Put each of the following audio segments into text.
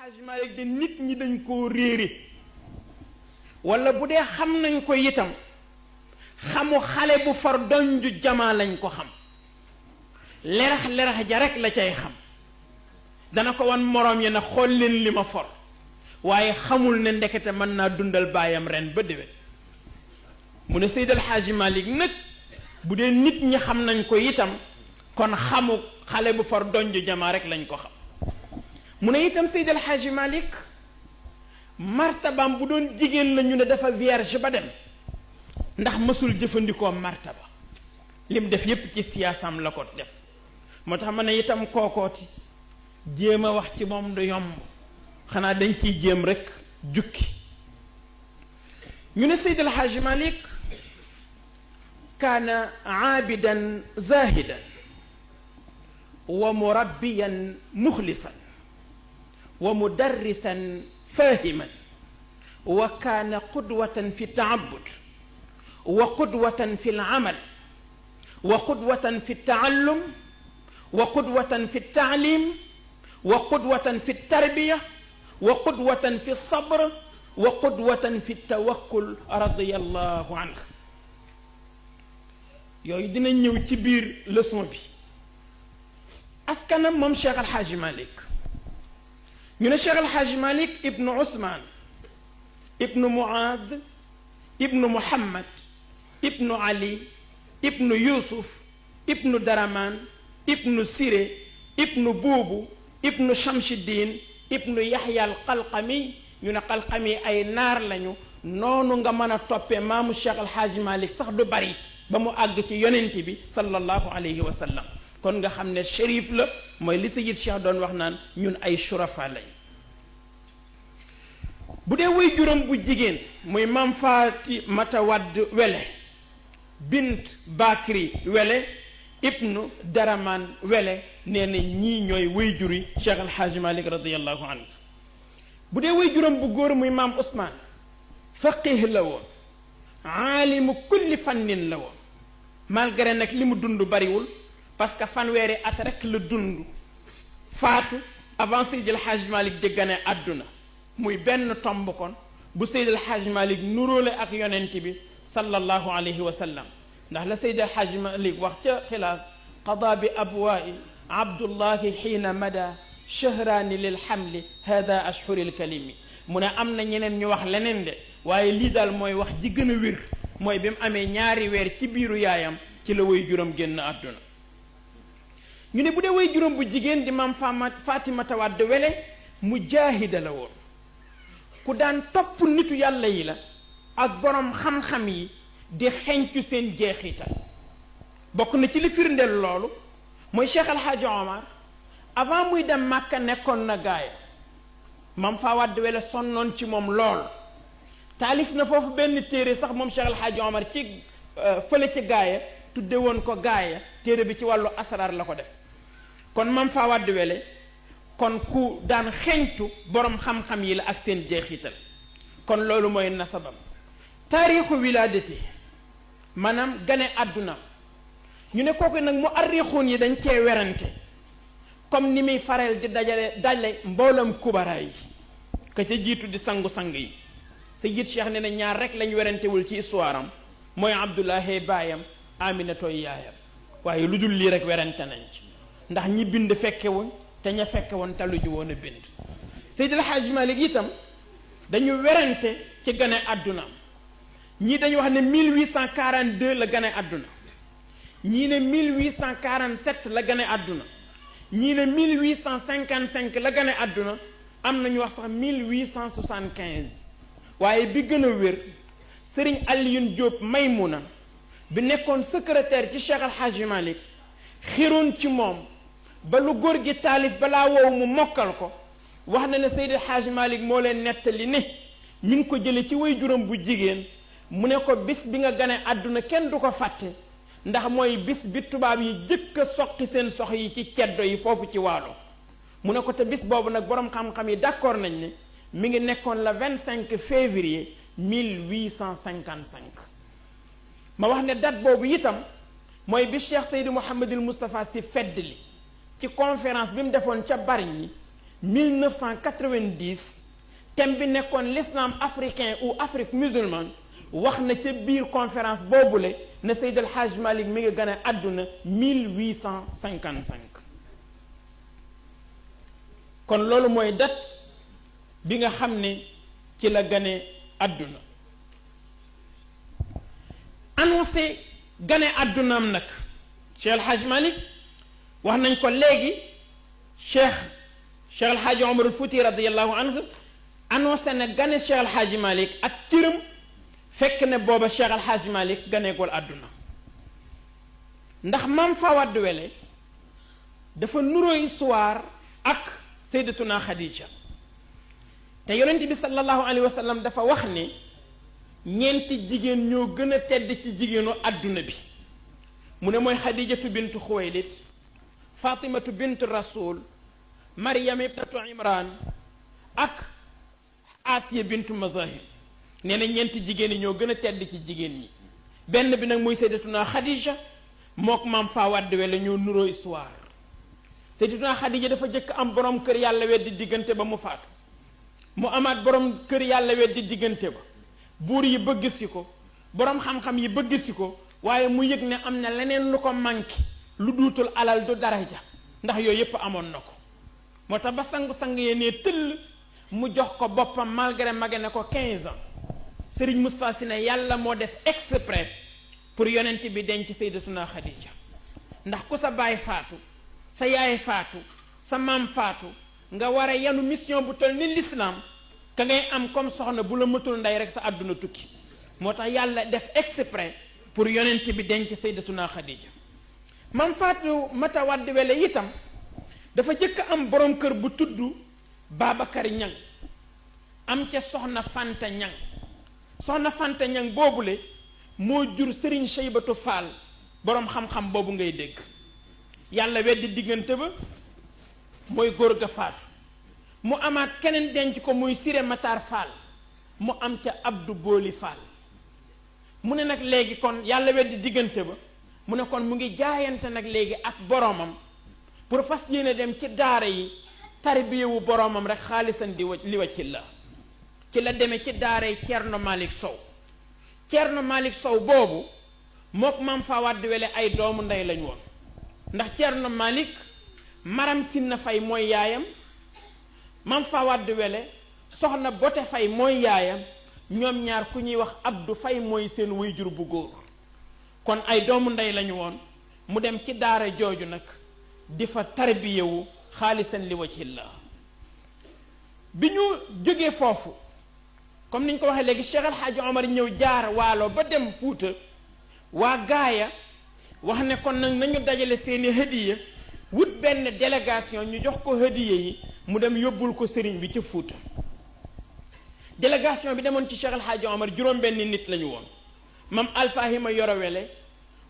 Hadj Malick de nit ñi dañ koo réere wala bu dee xam nañ ko itam xamu xale bu far donju jamaa lañ ko xam lerax lerax ja rek la cay xam dana ko wan moroom yi na xool leen li ma for waaye xamul ne ndekete mën naa dundal baayam ren ba déwén mu ne Seydi El Hadji Malick nag bu dee nit ñi xam nañ ko itam kon xamu xale bu far donju jamaa rek lañ ko xam mu ne itam Seydi El Hadji Malick martabaam bu doon jigéen la ñu ne dafa vierge ba dem ndax mësul jëfandikoo martaba lim def yépp ci siyaasam la ko def moo tax ma ne itam kookooti jéem a wax ci moom du yomb xanaa dañ ciy jéem rekk jukki ñu ne Seydi El Hadji Malick kaana aabidan zahidan wa murabbiyan muxlisan wa mudarrisan fahiman wa kaana qudwatan fi taabud wa qudwatan fi alamal wa qudwatan fi taallum wa qudwatan fi taalim wa qudwatan fi tarbiya wa qudwatan fi sabr wa qudwatan fi tawakkul radiyallahu anhu yooyu dina ñëw ci biir leçon bi askanam moom Cheikh El Hadji Malick ñu ne Cheikh El Hadji Malick ibnu Ousmane ibnu Muad ibnu Muhammad ibnu Ali ibnu Yusuf ibnu Daraman ibnu Siré ibnu Buubu ibnu Chamchiddin ibnu Yahya al Qalqami ñu ne Qalqami ay naar lañu noonu nga mën a toppee maamu Cheikh El Hadji Malick sax du bari ba mu àgg ci yonent bi sallallahu alayhi wa sallam kon nga xam ne shérif la mooy li Sayyid Cheikh doon wax naan ñun ay shurafa lañ bu dee way juróom bu jigéen muy maam Fatimata Wadd Wele bint Bakri Wele ibnu Daraman Wele nee na ñii ñooy way juri Cheikh El Hadji Malick radiyallahu anhu bu dee way juróom bu góor muy maam Ousmane faqih la woon aalimu kulli fannin la woon malgré nag li mu dund bariwul parce que fanweeri at rek la dund faatu avant Seydi El Hadji Malick di gane àdduna muy benn tomb kon bu Seydi El Hadji Malick nuróole ak yonent bi sallallahu alayhi wa sallam ndax la Seydi El Hadji Malick wax ca xilaas qada bi abwaa'i abdullahi xiina mada shahraani lil xamli hada ashhuril kalimi mu ne am na ñeneen ñu wax leneen de waaye lii daal mooy wax ji gën a wér mooy bi mu amee ñaari weer ci biiru yaayam ci la way juróom génn àdduna ñu ne bu dee way juróom bu jigéen di maam Fatimata Wadd Wele mu jaahida la woon ku daan topp nitu yàlla yi la ak borom xam-xam yi di xencu seen jeexital bokk na ci li firndeel loolu mooy Cheikh El Hadji Omar avant muy dem Màkka nekkoon na gaaya maam fa Wadd Wele sonnoon ci moom lool taalif na foofu benn téere sax moom Cheikh El Hadji Omar ci fële ci gaaya tudde woon ko gaaya téere bi ci wàllu asraar la ko def kon maam fa Wadd Wele kon ku daan xeñtu borom xam-xam yi la ak seen jeexital kon loolu mooy nasabam taarixu wilaadati maanaam gane àdduna ñu ne kooku nag mu arrixuun yi dañ cee werante comme ni muy faral di dajale mboolam kubara yi ka ca jiitu di sangu-sang yi Sayyid Cheikh ne na ñaar rek lañ werantewul ci histoire am mooy Abdullahi baayam Aminatooy yaayam waaye lu dul lii rek werante nañ ci ndax ñi bind fekke woon te ña fekke woon talu ji woon a bind Seydi El Hadji Malick itam dañu werante ci gane àdduna ñii dañu wax ne 1842 la gane àdduna ñii ne 1847 la gane àdduna ñii ne 1855 la gane àdduna am nañu wax sax 1875 waaye bi gën a wér Serigne Alioune Diop Maymuna bi nekkoon secrétaire ci Cheikh El Hadji Malick xiroon ci moom ba lu góor gi taalif balaa wow mu mokkal ko wax na ne Seydi El Hadji Malick moo leen nettali ne mi ngi ko jële ci way juróom bu jigéen mu ne ko bis bi nga gane àdduna kenn du ko fàtte ndax mooy bis bi tubaab yi jëkk a soqi seen sox yi ci ceddo yi foofu ci waalo mu ne ko te bis boobu nag boroom xam-xam yi d'accord nañ ne mi ngi nekkoon le 25 février 1855 ma wax ne date boobu itam mooy bi Cheikh Seydi Mouhamadul Moustapha Sy fedd li ci conférence bi mu defoon ca Bargny 1990 thème bi nekkoon l'islam africain ou Afrique musulmane wax na ca biir conférence boobule na Seydi El Hadj Malick mi ngi gane àdduna 1855 kon loolu mooy date bi nga xam ne ci la gane àdduna annoncé gane àddunaam nag Cheikh El Hadj Malick wax nañ ko léegi Cheikh El Hadj Omar al Fouti radiyallahu anhu annoncé na gane Cheikh El Hadj Malick ak cëram fekk ne booba Cheikh El Hadj Malick ganeegul àdduna ndax Maam Fawade Wele dafa nuroo histoire ak Sayyidatuna Khadija te yonent bi sallallahu alayhi wa sallam dafa wax ne ñeenti jigéen ñoo gën a tedd ci jigéenu àdduna bi mu ne mooy Khadijatu bintu Xuwaylid Fatimatu bintu Rasul Maryam ibnatu Imran ak Asiya bintu Mazahir nee na ñeenti jigéen ñi ñoo gën a tedd ci jigéen ñi benn bi nag mooy Sayyidatuna Khadija mook Maam Fawade Wele ñoo nuroo histoire Sayyidatuna Khadija dafa jëkk am borom kër yàlla weddi diggante ba mu faatu mu amaat borom kër yàlla weddi diggante ba buur yi bëgg si ko borom xam-xam yi bëgg si ko waaye mu yëg ne am na leneen lu ko manqué lu duutul alal du daraja ndax yooyu yépp amoon na ko moo tax ba sang-sang yee nee tëll mu jox ko boppam malgré mage ne ko 15 ans Serigne Moustapha Sy ne yàlla moo def exprès pour yonent bi denc Sayyidatuna Khadija ndax ku sa baay faatu sa yaay faatu sa maam faatu nga war a yanu mission bu toll ni l'islam ka ngay am comme soxna bu la mëtul ndey rek sa àdduna tukki moo tax yàlla def exprès pour yonent bi denc Sayyidatuna Khadija Maam Faatu Mata Wade Wele itam dafa jëkk am borom kër bu tudd Babacar Ñang am ca soxna Fanta Ñang soxna Fanta Ñang boobule moo jur Serigne Cheybatu Fall borom xam-xam boobu ngay dégg yàlla weddi diggante ba mooy góor ga faatu mu amaat keneen denc ko muy Siré Matar Fall mu am ca Abdou Booli Fall mu ne nag léegi kon yàlla weddi diggante ba mu ne kon mu ngi jaayante nag léegi ak boromam pour fas yéene dem ci daara yi tarbiyewu boromam rek xaalisan li wa ci la ci la demee ci daara yi Thierno Malick Sow Thierno Malick Sow boobu mook Maam Fawade Wele ay doomu ndey lañ woon ndax Thierno Malick Maram Sinna Fay mooy yaayam Maam Fawade Wele soxna Bote Fay mooy yaayam ñoom ñaar ku ñuy wax Abdou Fay mooy seen waajur bu góor kon ay doomu ndey lañu woon mu dem ci daara jooju nag di fa tarbiyewu xaalisan li wajhillah bi ñu jógee foofu comme niñ ko waxee léegi Cheikh El Hadj Omar ñëw jaar waalo ba dem Fuuta waa gaaya wax ne kon nag nañu dajale seeni hadiya wut benn délégation ñu jox ko hadiya yi mu dem yóbbul ko sëriñ bi ci Fuuta délégation bi demoon ci Cheikh El Hadj Omar juróom benn nit lañu woon mam Alfahima Yoro Wele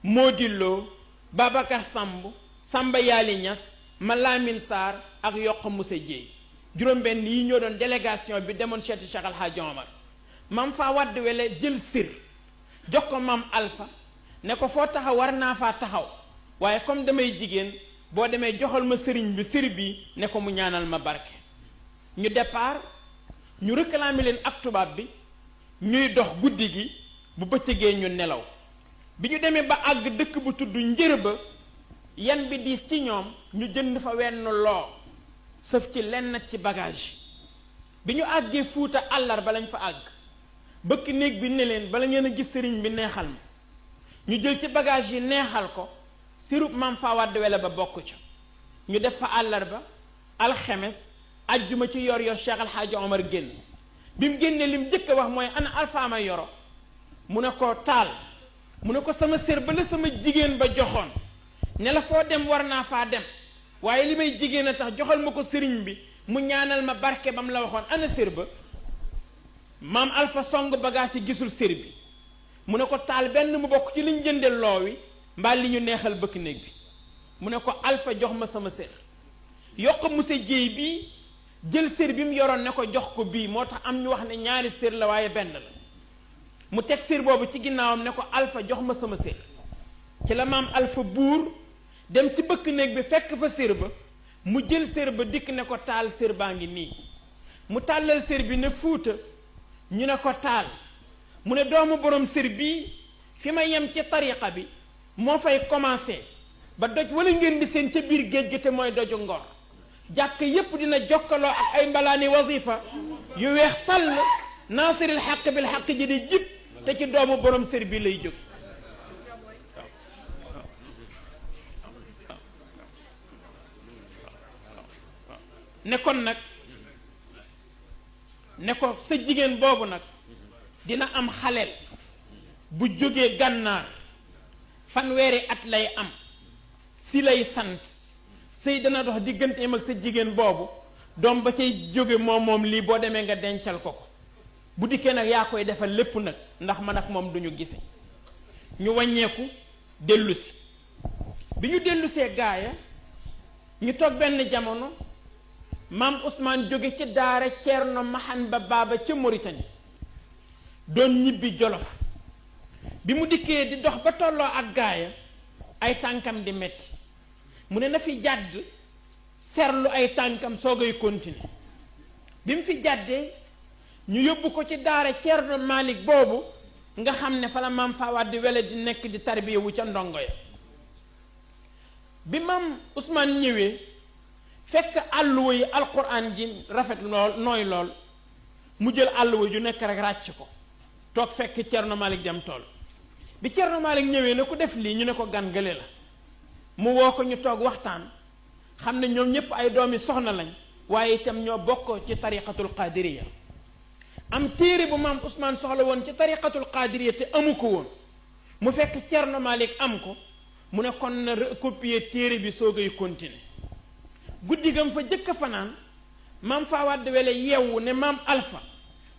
Modillo Babacar Samb Samba Yaali Ñas Malamine Sarr ak Yokk Moussa Dieye juróom benn yi ñoo doon délégation bi demoon seeti Cheikh El Hadj Omar Maam Fawade Wele jël sir jox ko maam Alpha ne ko foo taxaw war naa faa taxaw waaye comme damay jigéen boo demee joxal ma sëriñ bi sir bi ne ko mu ñaanal ma barke ñu départ ñu réclamer leen ak tubaab bi ñuy dox guddi gi bu bëccëgee ñu nelaw bi ñu demee ba àgg dëkk bu tudd njër ba yan bi diis ci ñoom ñu jënd fa wenn loo sëf ci lenn ci bagage bi ñu àggee Fuuta àllarba lañ fa àgg bëkk néeg bi ne leen bala ngeen a gis sëriñ bi neexal ma ñu jël ci bagage yi neexal ko sirub Maam Fawade Wele ba bokk ca ñu def fa àllarba alxemes ajjuma ci yor Cheikh El Hadj Omar génn bi mu génnee lim njëkk a wax mooy ana alfaama yoro mu ne ko taal mu ne ko sama sér ba la sama jigéen ba joxoon ne la foo dem war naa faa dem waaye li may jigéen a tax joxal ma ko sëriñ bi mu ñaanal ma barke ba mu la waxoon ana sér ba maam Alpha song bagage yi gisul sér bi mu ne ko taal benn mu bokk ci liñ jënde loo wi mbaa li ñu neexal bëkk néeg bi mu ne ko Alpha jox ma sama sér Yokk Moussa Dieye bii jël sér bi mu yoroon ne ko jox ko bii moo tax am ñu wax ne ñaari sér la waaye benn la mu teg sér boobu ci ginnaawam ne ko Alpha jox ma sama sér ci la maam Alpha buur dem ci bëkk néeg bi fekk fa sér ba mu jël sér ba dikk ne ko taal sér baa ngi nii mu tàllal sér bi ne fuuta ñu ne ko taal mu ne doomu borom sér bii fi ma yem ci tariqa bi moo fay commencé ba doj wala ngeen di seen ca biir géej gi te mooy doju Ngor jàkk yépp dina jokkaloo ak ay mbalaani wasifa yu weex tàll naasiril xaq bil xaq ji di jib te ci doomu borom sér bi lay jóg ne kon nag ne ko sa jigéen boobu nag dina am xaleel bu jógee gànnaar fanweeri at lay am si lay sant sëy dana dox digganteem ak sa jigéen boobu doom ba cay jóge moom lii boo demee nga dencal ko ko bu dikkee nag yaa koy defal lépp nag ndax man ak moom duñu gise ñu wàññeeku dellusi bi ñu dellusee gaaya ñu toog benn jamono maam Ousmane jóge ci daara Ceerno Mahan ba baaba ca Mauritanie doon ñibbi Jolof bi mu dikkee di dox ba tolloo ak gaaya ay tànkam di metti mu ne na fi jàdd serlu ay tànkam soogay continuer bi mu fi jàddee ñu yóbbu ko ci daara Ceerno Malik boobu nga xam ne fa la maam Fawade Wele di nekk di tarbiya wu ca ndongo ya bi maam Ousmane ñëwee fekk àlluwa yi alquran ji rafet lool nooy lool mu jël àlluwa ju nekk rek ràcc ko toog fekk Ceerno Malik dem tool bi Ceerno Malik ñëwee ne ku def lii ñu ne ko gan gële la mu woo ko ñu toog waxtaan xam ne ñoom ñépp ay doomi soxna lañ waaye itam ñoo bokk ci tariqatul qadiriya am téere bu maam Ousmane soxla woon ci tariqatul qadiriya te amu ko woon mu fekk Ceerno Malik am ko mu ne kon na recopier téere bi soogay continuer guddi gam fa jëkk fanaan maam Fawade Wele yeewu ne maam Alpha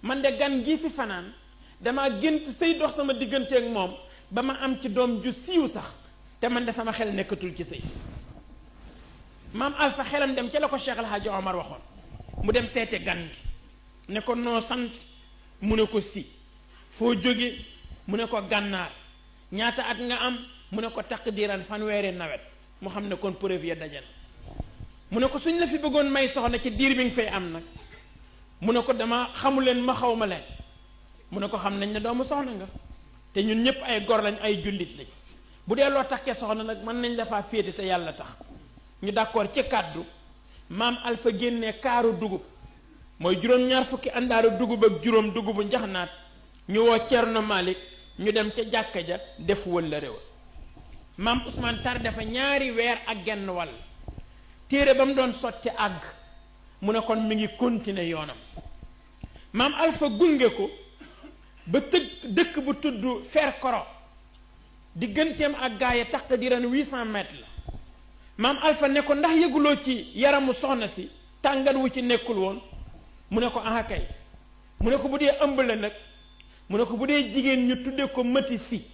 man de gan gii fi fanaan dama gént sëy dox sama digganteeg moom ba ma am ci doom ju siiw sax te man de sama xel nekkatul ci sëy maam Alpha xelam dem ca la ko Cheikh El Hadj Omar waxoon mu dem seete gan gi ne ko noo sant mu ne ko si foo jóge mu ne ko gànnaar ñaata at nga am mu ne ko taqdiran fanweeri nawet mu xam ne kon preuve ya daje na mu ne ko suñ la fi bëggoon may soxna ci diir bi nga fay am nag mu ne ko dama xamuleen ma xaw ma leen mu ne ko xam nañ ne doomu soxna nga te ñun ñëpp ay gor lañ ay jullit lañ bu dee loo takkee soxna nag mën nañ la faa féete te yàlla tax ñu d'accord ci kàddu maam Alpha génnee kaaru dugub mooy juróom-ñaar fukki àndaaru dugub ak juróom dugubu njaxnaat ñu woo Ceerno Malik ñu dem ca jàkka ja def wëlla réew maam Ousmane tar dafa ñaari weer ak genn wàll téere ba mu doon sotti àgg mu ne kon mi ngi continuer yoonam maam Alpha gunge ko ba dëkk bu tudd Ferkoro digganteem ak gaaya taqdiran 800 mètres la maam Alpha ne ko ndax yëguloo ci yaramu soxna si tàngat wu ci nekkul woon mu ne ko aha kay mu ne ko bu dee ëmb la nag mu ne ko bu dee jigéen ñu tudde ko Mati Si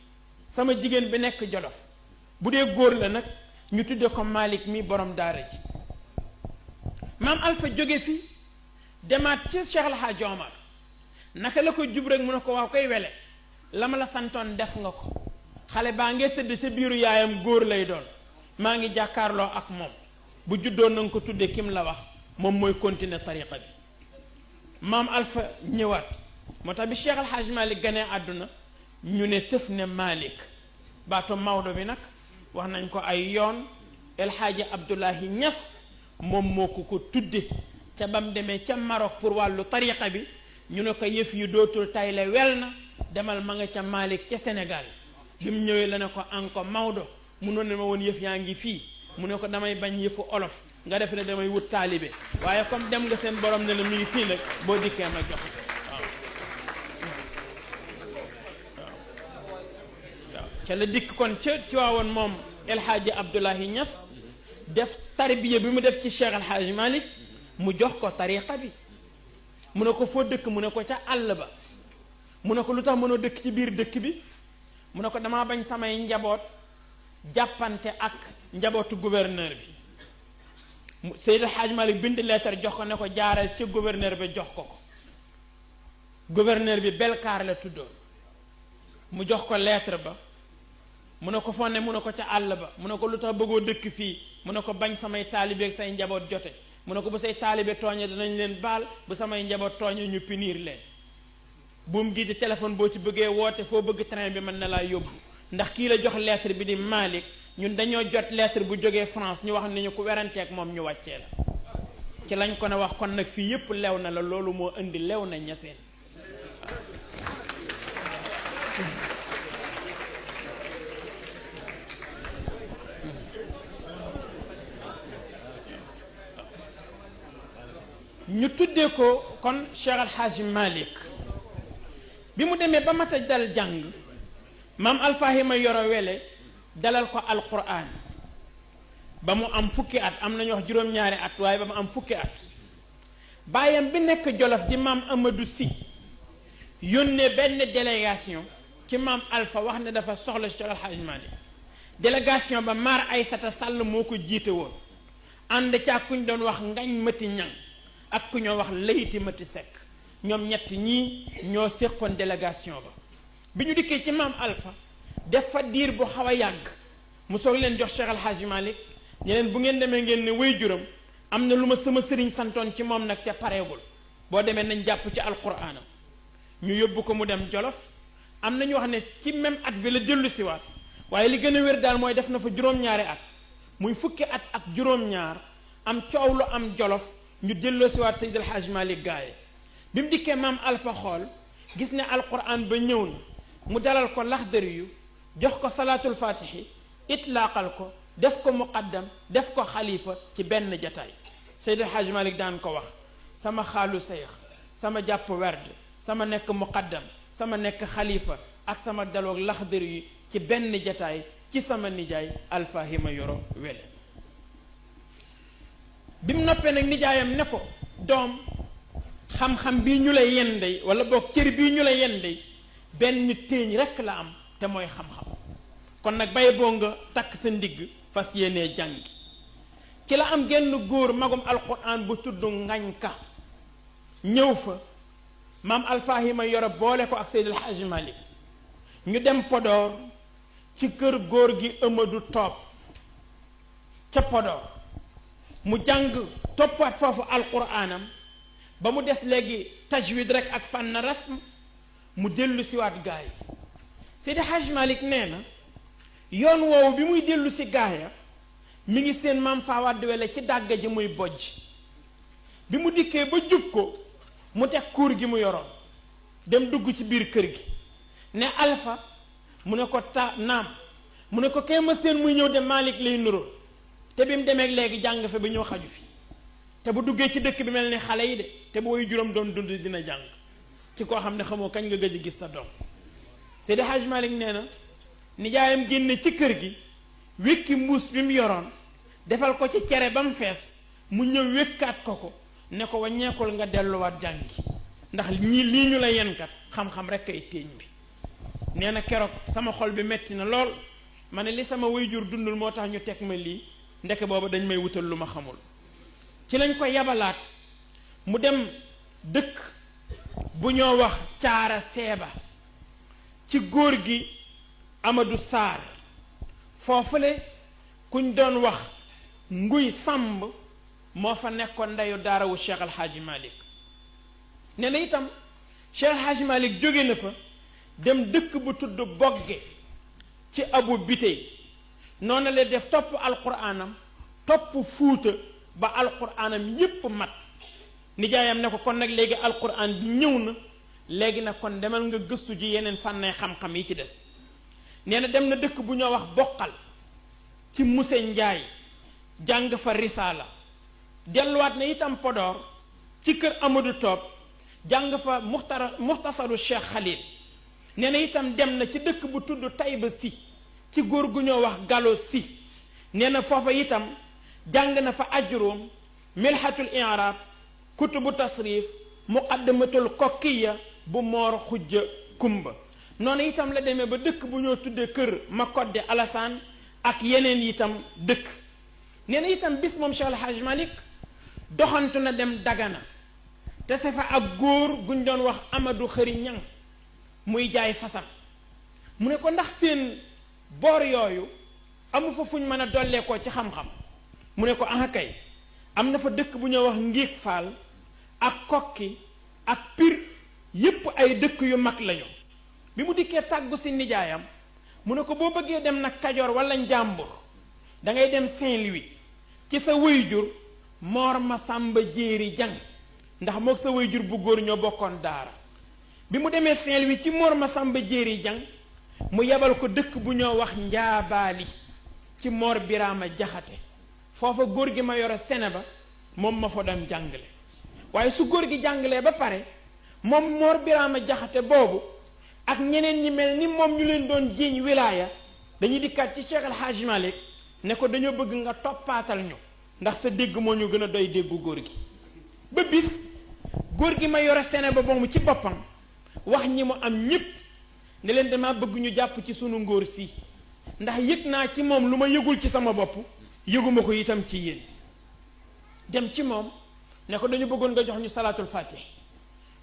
sama jigéen bi nekk Jolof bu dee góor la nag ñu tudde ko Malik mi borom daara ji maam Alpha jóge fi demaat ci Cheikh El Hadj Omar naka la ko jub rek mu ne ko waaw koy Wele la ma la santoon def nga ko xale baa ngee tëdd ca biiru yaayam góor lay doon maa ngi jàkkaarloo ak moom bu juddoo na nga ko tudde kim la wax moom mooy continuer tariqa bi maam Alpha ñëwaat moo tax bi Cheikh El Hadj Malick ganee àdduna ñu ne tëf ne Malick baatu Maodo bi nag wax nañ ko ay yoon El Hadji Abdoulahi Niass moom moo ko tudde ca bam demee ca Maroc pour wàllu tariqa bi ñu ne ko yëf yu dootul tayle wel na demal ma nga ca Malick ca Sénégal bi mu ñëwee la ne ko anko Maodo munoon ne ma woon yëf yaa ngi fii mu ne ko damay bañ yëfu olof nga def ne damay wut taalibe waaye comme dem nga seen borom ne la mi ngi fii nag boo dikkee ma jox waaw ca la dikk kon ca Tiwaawoon moom El Hadji Abdoulahi Niass def tarbiya bi mu def ci Cheikh El Hadji Malick mu jox ko tariqa bi mu ne ko foo dëkk mu ne ko ca àll ba mu ne ko lu tax mënoo dëkk ci biir dëkk bi mu ne ko damaa bañ samay njaboot jàppante ak njabootu gouverneur bi Seydi El Hadji Malick bind lettre jox ko ne ko jaaral ci gouverneur bi jox ko gouverneur bi Belkaar la tuddoon mu jox ko lettre ba mu ne ko fonne mu ne ko ca àll ba mu ne ko lu tax bëggoo dëkk fii mu ne ko bañ samay taalibe ak say njaboot jote mu ne ko bu say taalibe tooñe danañ leen baal bu samay njaboot tooñe ñu punir leen buum gi di téléphone boo ci bëggee woote foo bëgg train bi mën na laa yóbbu ndax kii la jox lettre bi di Malick ñun dañoo jot lettre bu jógee France ñu wax ni ñu ko weranteeg moom ñu wàccee la ci lañ ko ne wax kon nag fii yépp lew na la loolu moo indi lew na ñaseen ñu tuddee ko kon Cheikh Al Hadji Malick bi mu demee ba mat a dal jàng maam Alfahima Yoro Wele dalal ko alquran ba mu am fukki at am nañu wax juróom-ñaari at waaye ba mu am fukki at baayam bi nekk Jolof di maam Amadou Sy yónnee benn délégation ci maam Alpha wax ne dafa soxla Cheikh Al Hadji Malick délégation ba Mar Aysata Sall moo ko jiite woon ànd ca kuñ doon wax Ngañ Mati Ñang ak ku ñoo wax Layti Mati Sekk ñoom ñett ñii ñoo séqoon délégation ba bi ñu dikkee ci maam Alpha def fa diir bu xaw a yàgg mu soog leen jox Cheikh Al Hadji Malick ñu leen bu ngeen demee ngeen ne way juram am na lu ma sama sëriñ santoon ci moom nag te pareegul boo demee nañ jàpp ci alquraanam ñu yóbbu ko mu dem Jolof am na ñu wax ne ci même at bi la dellu siwaat waaye li gën a wér daal mooy def na fa juróom-ñaari at muy fukki at ak juróom-ñaar am coow lu am Jolof ñu delloo siwaat Seydi El Hadji Malick gaaye bi mu dikkee maam Alpha xool gis ne alquran ba ñëw na mu dalal ko laxdari yu jox ko salaatul fatihi itlaaqal ko def ko muqaddam def ko xalifa ci benn jataay Seydi El Hadji Malick daan ko wax sama xaalu seex sama jàpp werd sama nekk muqaddam sama nekk xalifa ak sama daloog laxdari yu ci benn jataay ci sama nijaay Alfahima Yoro Wele bi mu noppee nag nijaayam ne ko doom xam-xam bii ñu lay yendey wala boog cër bii ñu lay yendey benn téeñ rekk la am te mooy xam-xam kon nag bay boo nga takk sa ndigg fas yéenee jàngi ci la am genn góor magum alquran bu tudd Ngañ Ka ñëw fa maam Alfahima Yoro boole ko ak Seydi El Hadji Malick ñu dem Podor ci kër góor gi Amadou Top ca Podor mu jàng toppaat foofu alquranam ba mu des léegi tajwid rek ak fànn rasm mu dellu siwaat gaay Seydi Hadji Malick nee na yoon woowu bi muy dellu si gaaya mi ngi seen maam Fawade Wele ci dàgga ji muy bojj bi mu dikkee ba jub ko mu teg kuur gi mu yoroon dem dugg ci biir kër gi ne Alpha mu ne ko naam mu ne ko kay ma seen muy ñëw de Malick lay nuróol te bi mu demee léegi jàng fe ba ñëw xaju fi te bu duggee ci dëkk bi mel ni xale yi de te bu woy juróom doon dund dina jàng ci koo xam ne xamoo kañ nga gëj a gis sa doom Seydi Hadji Malick nee na nijaayam génne ci kër gi wékki mbuus bi mu yoroon defal ko ci cere ba mu fees mu ñëw wékkaat ko ne ko waññeekul nga delluwaat jàngi ndax ñii lii ñu la yenkat xam-xam rek ay téeñ bi nee na keroog sama xol bi metti na lool ma ne li sama waajur dundul moo tax ñu teg ma lii ndeke booba dañ may wutal lu ma xamul ci lañ ko yabalaat mu dem dëkk bu ñoo wax caara seeba ci góor gi Amadou Sarr foofule kuñ doon wax nguy sàmb moo fa nekkoon ndeyu daarawu Cheikh Al Hadji Malick nee na itam Cheikh Al Hadji Malick jóge na fa dem dëkk bu tudd bogge ci abu bitey noonu la def topp alquraanam topp fuuta ba alquraanam yépp mat nijaayam ne ko kon nag léegi alquraan bi ñëw na léegi nag kon demal nga gëstu ji yeneen fànnay xam-xam yi ci des nee na dem na dëkk bu ñoo wax boqal ci muse njaay jàng fa risaala delluwaat na itam Podor ci kër Amadou Top jàng fa muxtasaru Cheikh Khalil nee na itam dem na ci dëkk bu tudd Tayba si ci góor gu ñoo wax Gallo si nee na foofa itam jàng na fa ajruum milhatul i'rab kutubu tasrif muqaddamatul kokkiya bu moor xujja kumba noonu itam la demee ba dëkk bu ñoo tuddee kër Makodde Alassane ak yeneen itam dëkk nee na itam bis moom Cheikh El Hadji Malick doxantu na dem Dagana te sa fa ak góor guñ doon wax Amadou Xëri Ñang muy jaay fasam mu ne ko ndax seen boor yooyu amu fa fuñ mën a dolleekoo ci xam-xam mu ne ko ah kay am na fa dëkk bu ñoo wax Ngiig Faal ak Kokki ak Pir yépp ay dëkk yu mag lañu. bi mu dikkee tàggu si nijaayam mu ne ko boo bëggee dem nag Kajoor wala Njàmbur da ngay dem Saint-Louis ci sa wayjur Mor Masamba Jéeri Jang ndax mook sa wayjur bu góor ñoo bokkoon daara. bi mu demee Saint-Louis ci Mor Masamba Jéeri Jang mu yebal ko dëkk bu ñoo wax Njaabaali ci Mor Biraama Jaxate foofa góor gi ma yoro sene ba moom ma fa dem jàngale. waaye su góor gi jàngalee ba pare moom Mor Biraama Jaxate boobu ak ñeneen ñi mel ni moom ñu leen doon jiiñ wilaaya dañuy dikkaat ci Cheikh El Hadj Malick ne ko dañoo bëgg nga toppaatal ñu ndax sa dégg moo ñu gën a doy déggu góor gi. ba bis góor gi ma yore sene ba moomu ci boppam wax ñi mu am ñépp ne leen dama bëgg ñu jàpp ci sunu ngóor si ndax yëg naa ci moom lu ma yëgul ci sama bopp yëguma ko itam ci yéen. dem ci moom ne ko dañu bëggoon nga jox ñu salaatul fatih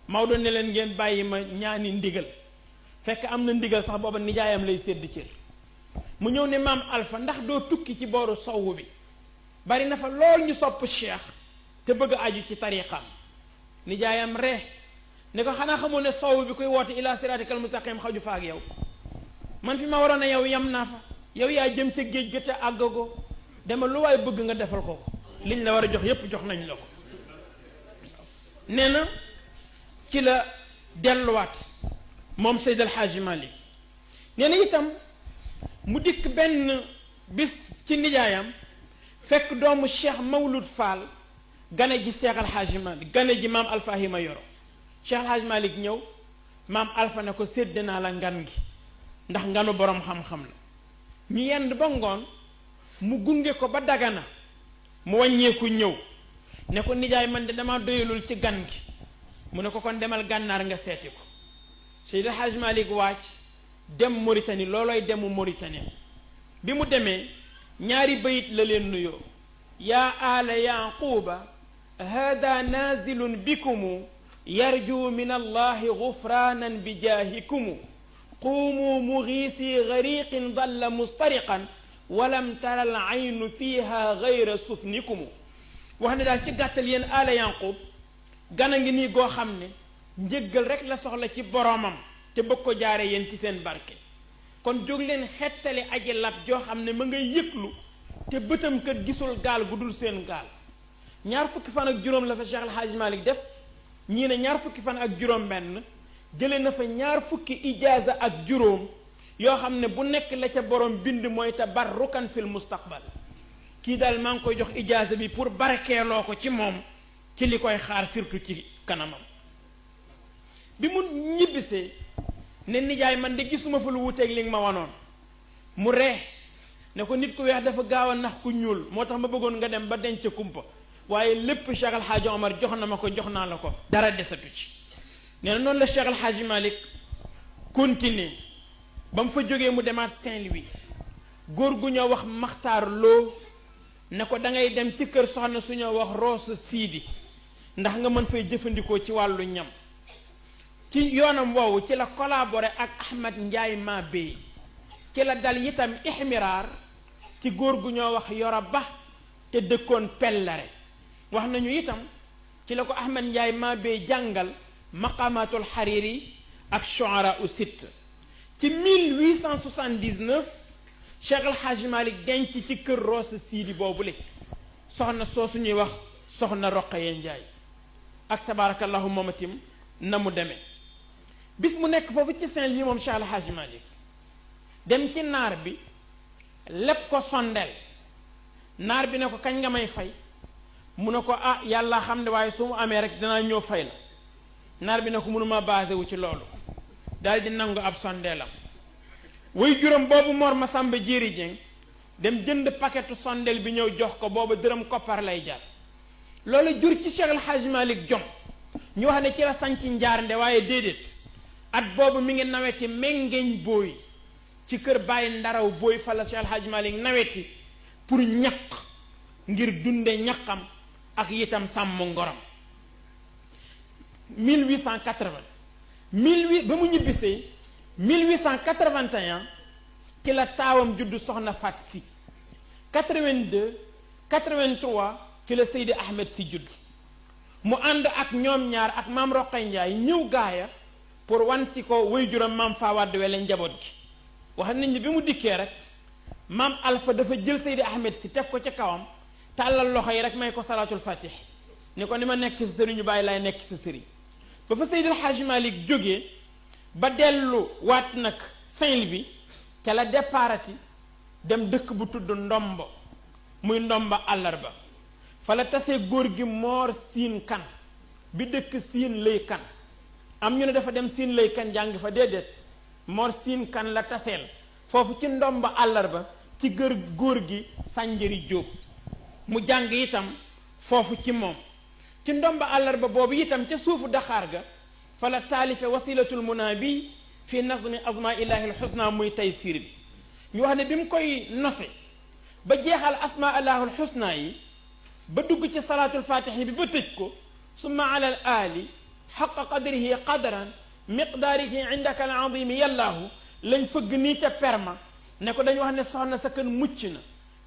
Maodo ne leen ngeen bàyyi ma ñaani ndigal fekk am na ndigal sax booba nijaayam lay sédd cër mu ñëw ne maam Alpha ndax doo tukki ci booru sowwu bi bari na fa lool ñu sopp cheikh te bëgg aju ci tariqam. nijaayam ree ne ko xanaa xamoo ne sowwu bi koy woote ila siratikal mustaqim xaju fa ak yow man fi ma waroon a yow yam naa fa yow yaa jëm ca géej ga te àggagoo dama lu waay bëgg nga defal ko liñ la war a jox yépp jox nañ la ko. nee na ci la delluwaat moom Seydi El Hadji Malick nee na itam mu dikk benn bis ci nijaayam fekk doomu Cheikh Mawlud Fall gane ji Cheikh El Hadji Malick gane ji maam Alpha Hima Yoro Cheikh El Hadji Malick ñëw maam Alpha ne ko sédd naa la ngan gi ndax nganu boroom xam-xam la ñu yend ba ngoon mu gunge ko ba Dagana mu wàññeeku ñëw ne ko nijaay man de dama doyalul ci gan gi mu ne ko kon demal gànnaar nga seeti ko Seydi El Hadji Malick wàcc dem Mauritanie loolooy demu Mauritanie bi mu demee ñaari bayit la leen nuyoo yaa aala yaquba hada nazilun bikumu yarju min allahi gufranan bi jaahikumu quumu mugiisi gariqin dalla mustariqan walam tara al aynu fiha gayra sufnikumu wax ne daal ci gàttal yéen aala yanqub gana ngi nii goo xam ne njëggal rek la soxla ci boroomam te bëgg ko jaare yéen ci seen barke kon jóg leen xettali aji lab joo xam ne ma ngay yëglu te bëtam kat gisul gaal gu dul seen gaal. ñaar fukki fan ak juróom la fa Cheikh El Hadji Malick def ñii ne ñaar fukki fan ak juróom benn jële na fa ñaar fukki ijaaza ak juróom yoo xam ne bu nekk la ca borom bind mooy tabarrukan fil mustaqbal kii daal maa ngi koy jox ijaaza bi pour barkeeloo ko ci moom ci li koy xaar surtout ci kanamam. bi mu ñibbisee ne nijaay man de gisuma fa lu wuteeg li nga ma wanoon mu ree ne ko nit ku weex dafa gaaw a nax ku ñuul moo tax ma bëggoon nga dem ba denc kumpa waaye lépp Cheikh El Hadji Omar jox na ma ko jox naa la ko dara desatu ci. nee na noonu la Cheikh El Hadji Malick continuer ba mu fa jógee mu demaat Saint-Louis góor gu ñoo wax Maxtaar Loo ne ko da ngay dem ci kër soxna su ñoo wax Roosa Siidi ndax nga mën fay jëfandikoo ci wàllu ñam. ci yoonam woowu ci la collaboré ak Ahmad Njaay ma Bey ci la dal itam ixmiraar ci góor gu ñoo wax Yoro Ba te dëkkoon Pellare wax nañu itam ci la ko Ahmad Njaay ma Bey jàngal maqamatul Hariri ak Shuara u Sitt ci 1879 Cheikh El Hadji Malick denc ci kër Roosa Siidi boobule soxna soosu ñuy wax soxna Roqaya Njaay ak tabaarakallahu moomatim na mu demee bis mu nekk foofu ci Saint-Louis moom Cheikh El Hadji Malick dem ci naar bi lépp ko sondeel naar bi ne ko kañ nga may fay mu ne ko ah yàlla xam ne waaye su mu amee rek danaa ñëw fay la naar bi ne ko mënuma basé wu ci loolu daal di nangu ab sondeelam way juróom boobu Mor Masamba Jéeri Jeng dem jënd paquetu sondeel bi ñëw jox ko booba dërëm koppar lay jar loolu jur ci Cheikh El Hadji Malick jom ñu wax ne ci la sanc njaarnde waaye déedéet at boobu mi ngi naweti mengeñ booy ci kër bàyyi ndaraw booy fa la Cheikh El Hadji Malick naweti pour ñaq ngir dunde ñaqam ak itam sàmm ngoram 1880 ba mu ñibbisee 1881 ci la taawam juddu soxna Fat Si 82 83 ci la Seydi Ahmed Si juddu mu ànd ak ñoom ñaar ak maam Roqay Njaay ñëw gaaya pour wan si ko waajuram maam Faa Wàdd Wele njaboot gi wax nañ ni bi mu dikkee rek maam Alpha dafa jël Seydi Ahmed Si teg ko ca kawam tàllal loxo yi rek may ko salaatul fatih ni ko ni ma nekk si sëriñu bàyyi laay nekk si sëriñ ba fa Seydi El Hadji Malick jógee ba dellu waat nag Saint-Louis ca la déparati dem dëkk bu tudd Ndombo muy Ndomba àllarba fa la tasee góor gi Moor Siin Kan bi dëkk Siin Lay Kan am ñu ne dafa dem Siin Lay Kan jàng fa déedéet Moor Siin Kan la taseel foofu ci Ndomba àllarba ci góor gi Sànjari Jóob mu jàng itam foofu ci moom ci Ndomba àllarba boobu itam ca suufu Daxaar ga fa la taalife wasilatul munaabi fi nazmi asmaa illaahi alxusna muy taysiir bi ñu wax ne bi mu koy nose ba jeexal asmaa illaahi alxusna yi ba dugg ci salaatul faatixi bi ba tëj ko summa ala al aali xaqa qadrihi qadran miqdaarihi indaka al azimi yallaahu lañ fëgg nii ca perma ne ko dañu wax ne soxna sa kën mucc na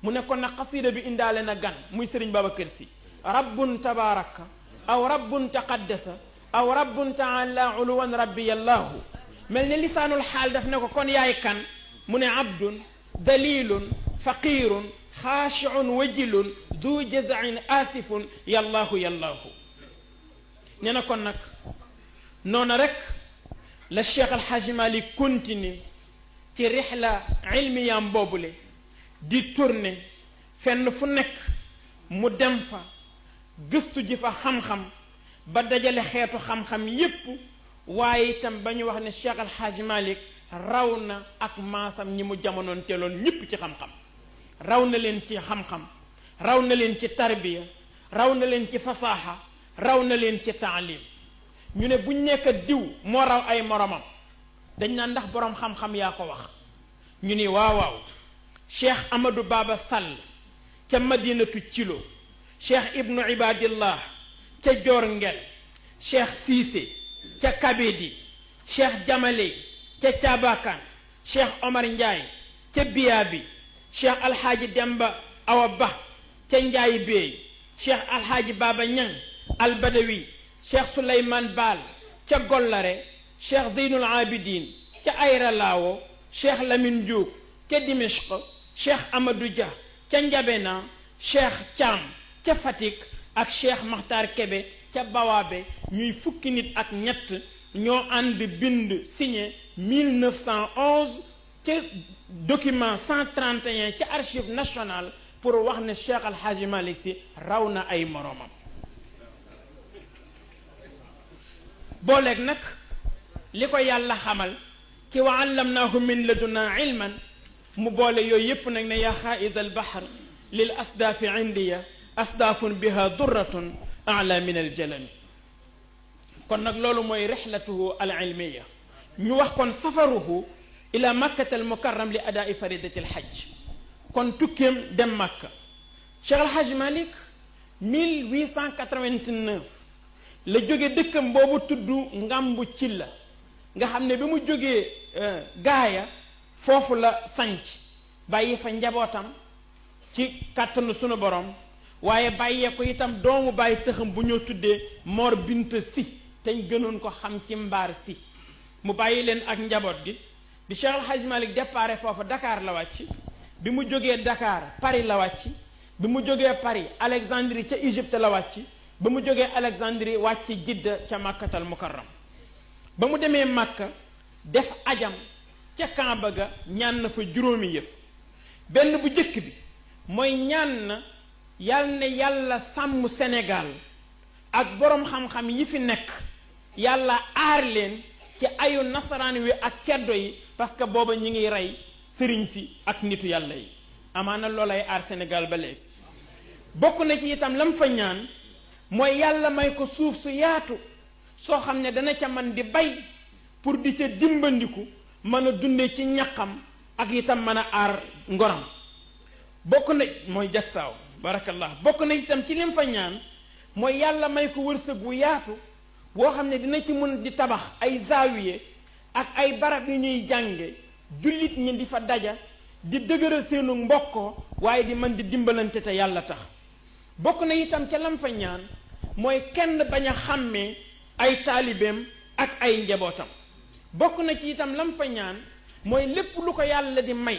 mu ne ko nag xasida bi indaale na gan muy sëriñ Babacar Si rabbun tabaraka aw rabbun taqaddasa aw rabbun taala uluwan rabbi yallaahu mel ni lisaanul xaal daf ne ko kon yaay kan mu ne abdun dalilun faqirun xaashiun wajilun du jazain asifun yallaahu yallaahu nee na kon nag noona rek la Cheikh Alxaaji Malik continue ci rixla ilmiyaam boobule di tourner fenn fu nekk mu dem fa gëstu ji fa xam-xam ba dajale xeetu xam-xam yépp waaye itam ba ñu wax ne Cheikh Alxaaji Malik raw na ak maasam ñi mu jamonoon teeloon ñépp ci xam-xam raw na leen ci xam-xam raw na leen ci tarbiya raw na leen ci fasaaxa raw na leen ci taalim ñu ne buñ nekk diw moo raw ay moromam dañ naan ndax boroom xam-xam yaa ko wax ñu ni waaw waaw cheikh Amadou Baba Sall ca Madinatu Cilo cheikh Ibnu Ibadillah ca Joor Ngel cheikh Siise ca Kabedi cheikh Jamale ca Caabakan cheikh Omar Ndiaye ca Biyaabi cheikh Alxaaji Demba Awa Ba ca Njaay Beey cheikh Alxaaji Baba Ñang Albadawi cheikh Souleymane Baal ca Gollare cheikh Zeynul Abidin ca Ayra Laawo cheikh Lamine Diouk ca Dimishq cheikh Amadou Dia ca Njabena cheikh Thiam ca Fatick ak cheikh Makhtar Kebe ca Bawaabe ñuy fukki nit ak ñett ñoo ànd bind signé 1911 ca document 131 ca archive nationale pour wax ne Cheikh Alxaaji Malik Si raw na ay moroomam booleeg nag li ko yàlla xamal ci wa allamnaahu min ladunna ilman mu boole yooyu yépp nag ne yaa xaaid al bahr lil asdaafi indiya asdaafun biha durratun ala min al jalami kon nag loolu mooy rixlatuhu al ilmiya ñu wax kon safaruhu ila makkata al mukarram li adaai faridati al hajj kon tukkeem dem Makka Cheikh Alxaaji Malik 1889 la jóge dëkkam boobu tudd Ngambu Cilla nga xam ne bi mu jógee gaaya foofu la sanc bàyyi fa njabootam ci kàttanu sunu borom waaye bàyyee ko itam doomu bàyyi tëxam bu ñoo tuddee Mor Bint Si te ñu gënoon ko xam ci Mbaar Si mu bàyyi leen ak njaboot gi bi Cheikh Alxaaji Malik départ foofu Dakar la wàcc bi mu jógee Dakar Paris la wàcc bi mu jógee Paris Alexandrie ca Égypte la wàcc ba mu jógee Alexandrie wàcc Jidda ca Makkatal Mukarram ba mu demee Makka def ajam ca Kaaba ga ñaan na fa juróomi yëf benn bu jëkk bi mooy ñaan na yàlla sàmm Sénégal ak boroom xam-xam yi fi nekk yàlla aar leen ci ayu nasaraan wi ak ceddo yi parce que booba ñi ngi rey sëriñ si ak nitu yàlla yi amaana loolay aar Sénégal ba léegi bokk na ci itam lam fa ñaan mooy yàlla may ko suuf su yaatu soo xam ne dana ca man di bay pour di ca dimbandiku mën a dunde ci ñaqam ak itam mën a aar ngoram bokk na mooy jagsaaw barakallah bokk na itam ci lim fa ñaan mooy yàlla may ko wërsëg wu yaatu boo xam ne dina ci mën di tabax ay zaawiye ak ay barab yu ñuy jànge jullit ñi di fa daja di dëgëral seenu mbokkoo waaye di mën di dimbalante te yàlla tax. bokk na itam ca lam fa ñaan mooy kenn bañ a xàmmee ay taalibeem ak ay njabootam. bokk na ci itam lam fa ñaan mooy lépp lu ko yàlla di may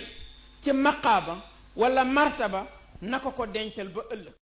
ci maqaaba wala martaba na ko dencal ba ëllëg.